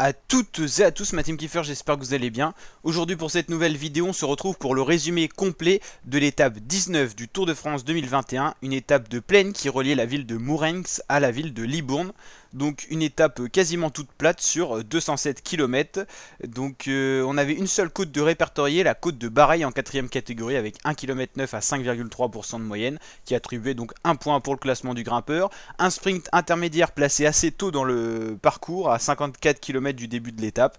à toutes et à tous, ma team Kiefer, j'espère que vous allez bien. Aujourd'hui pour cette nouvelle vidéo, on se retrouve pour le résumé complet de l'étape 19 du Tour de France 2021, une étape de plaine qui reliait la ville de Mourenx à la ville de Libourne. Donc une étape quasiment toute plate sur 207 km. Donc on avait une seule côte de répertoriée, la côte de Bareil en 4ème catégorie avec 1,9 km à 5,3% de moyenne, qui attribuait donc un point pour le classement du grimpeur. Un sprint intermédiaire placé assez tôt dans le parcours, à 54 km du début de l'étape.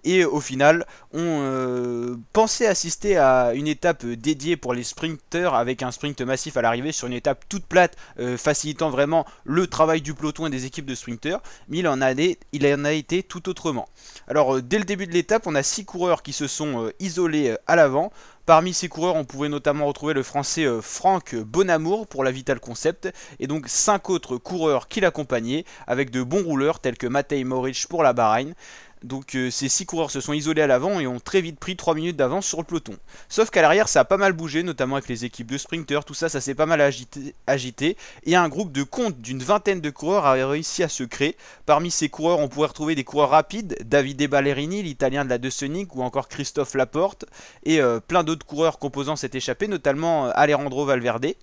Et au final, on pensait assister à une étape dédiée pour les sprinteurs avec un sprint massif à l'arrivée sur une étape toute plate, facilitant vraiment le travail du peloton et des équipes de sprinteurs, mais il en a été tout autrement. Alors dès le début de l'étape, on a 6 coureurs qui se sont isolés à l'avant. Parmi ces coureurs, on pouvait notamment retrouver le français Franck Bonamour pour la Vital Concept, et donc 5 autres coureurs qui l'accompagnaient, avec de bons rouleurs tels que Matej Mohoric pour la Bahreïn. Donc ces 6 coureurs se sont isolés à l'avant et ont très vite pris 3 minutes d'avance sur le peloton. Sauf qu'à l'arrière ça a pas mal bougé, notamment avec les équipes de sprinters, tout ça s'est pas mal agité. Et un groupe de compte d'une vingtaine de coureurs a réussi à se créer. Parmi ces coureurs on pourrait retrouver des coureurs rapides, Davide Ballerini, l'italien de la De Sonic, ou encore Christophe Laporte, et plein d'autres coureurs composant cette échappée, notamment Alejandro Valverde.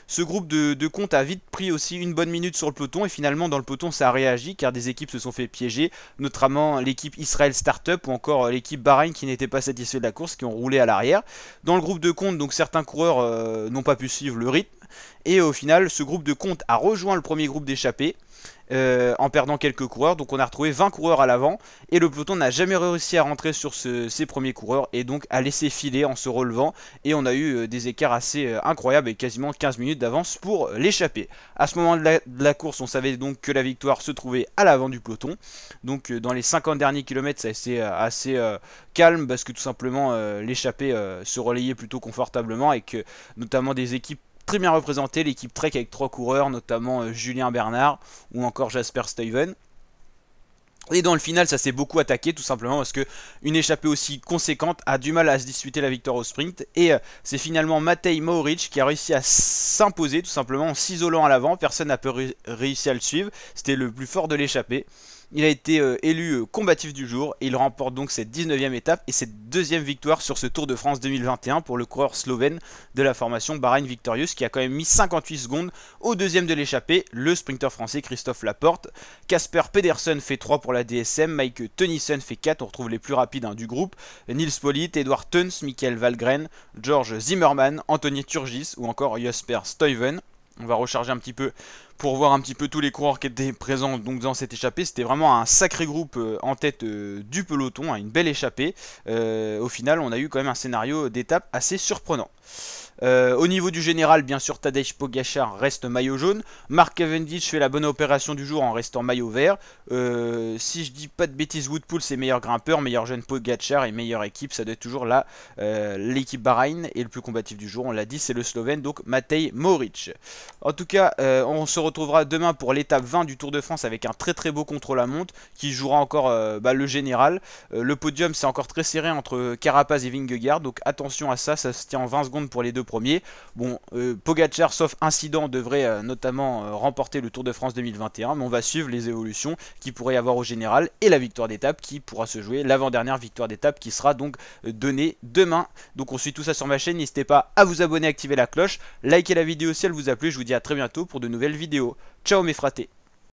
Ce groupe de compte a vite pris aussi une bonne minute sur le peloton, et finalement dans le peloton ça a réagi car des équipes se sont fait piéger, notamment l'équipe Israel Startup ou encore l'équipe Bahreïn qui n'était pas satisfait de la course, qui ont roulé à l'arrière. Dans le groupe de compte, donc certains coureurs n'ont pas pu suivre le rythme, et au final ce groupe de compte a rejoint le premier groupe d'échappés. En perdant quelques coureurs, donc on a retrouvé 20 coureurs à l'avant, et le peloton n'a jamais réussi à rentrer sur ces premiers coureurs et donc à laisser filer en se relevant, et on a eu des écarts assez incroyables et quasiment 15 minutes d'avance pour l'échapper. À ce moment de la course, on savait donc que la victoire se trouvait à l'avant du peloton, donc dans les 50 derniers kilomètres ça a été assez calme, parce que tout simplement l'échappée se relayait plutôt confortablement, avec notamment des équipes très bien représenté, l'équipe Trek avec 3 coureurs, notamment Julien Bernard ou encore Jasper Stuyven. Et dans le final, ça s'est beaucoup attaqué, tout simplement parce que une échappée aussi conséquente a du mal à se disputer la victoire au sprint. Et c'est finalement Matej Mohoric qui a réussi à s'imposer, tout simplement en s'isolant à l'avant. Personne n'a réussi à le suivre, c'était le plus fort de l'échappée. Il a été élu combatif du jour, et il remporte donc cette 19e étape et cette deuxième victoire sur ce Tour de France 2021 pour le coureur slovène de la formation Bahreïn Victorious, qui a quand même mis 58 secondes au deuxième de l'échappée, le sprinter français Christophe Laporte. Casper Pedersen fait 3 pour la DSM, Mike Teunissen fait 4, on retrouve les plus rapides du groupe, Nils Politt, Edouard Teuns, Michael Valgren, George Zimmermann, Anthony Turgis ou encore Jasper Stuyven. On va recharger un petit peu pour voir un petit peu tous les coureurs qui étaient présents donc dans cette échappée. C'était vraiment un sacré groupe en tête du peloton, une belle échappée. Au final, on a eu quand même un scénario d'étape assez surprenant. Au niveau du général, bien sûr, Tadej Pogačar reste maillot jaune. Mark Cavendish fait la bonne opération du jour en restant maillot vert. Si je dis pas de bêtises, Woodpool c'est meilleur grimpeur, meilleur jeune Pogačar, et meilleure équipe, ça doit être toujours là l'équipe Bahreïn. Et le plus combatif du jour, on l'a dit, c'est le Slovène, donc Matej Mohoric. En tout cas, on se retrouvera demain pour l'étape 20 du Tour de France avec un très très beau contre-la-montre qui jouera encore le général. Le podium c'est encore très serré entre Carapaz et Vingegaard, donc attention à ça, ça se tient en 20 secondes pour les deux premiers. Bon, Pogačar, sauf incident, devrait notamment remporter le Tour de France 2021, mais on va suivre les évolutions qu'il pourrait y avoir au général et la victoire d'étape qui pourra se jouer, l'avant-dernière victoire d'étape qui sera donc donnée demain. Donc on suit tout ça sur ma chaîne, n'hésitez pas à vous abonner, activer la cloche, likez la vidéo si elle vous a plu, je vous dis à très bientôt pour de nouvelles vidéos. Ciao mes fratés.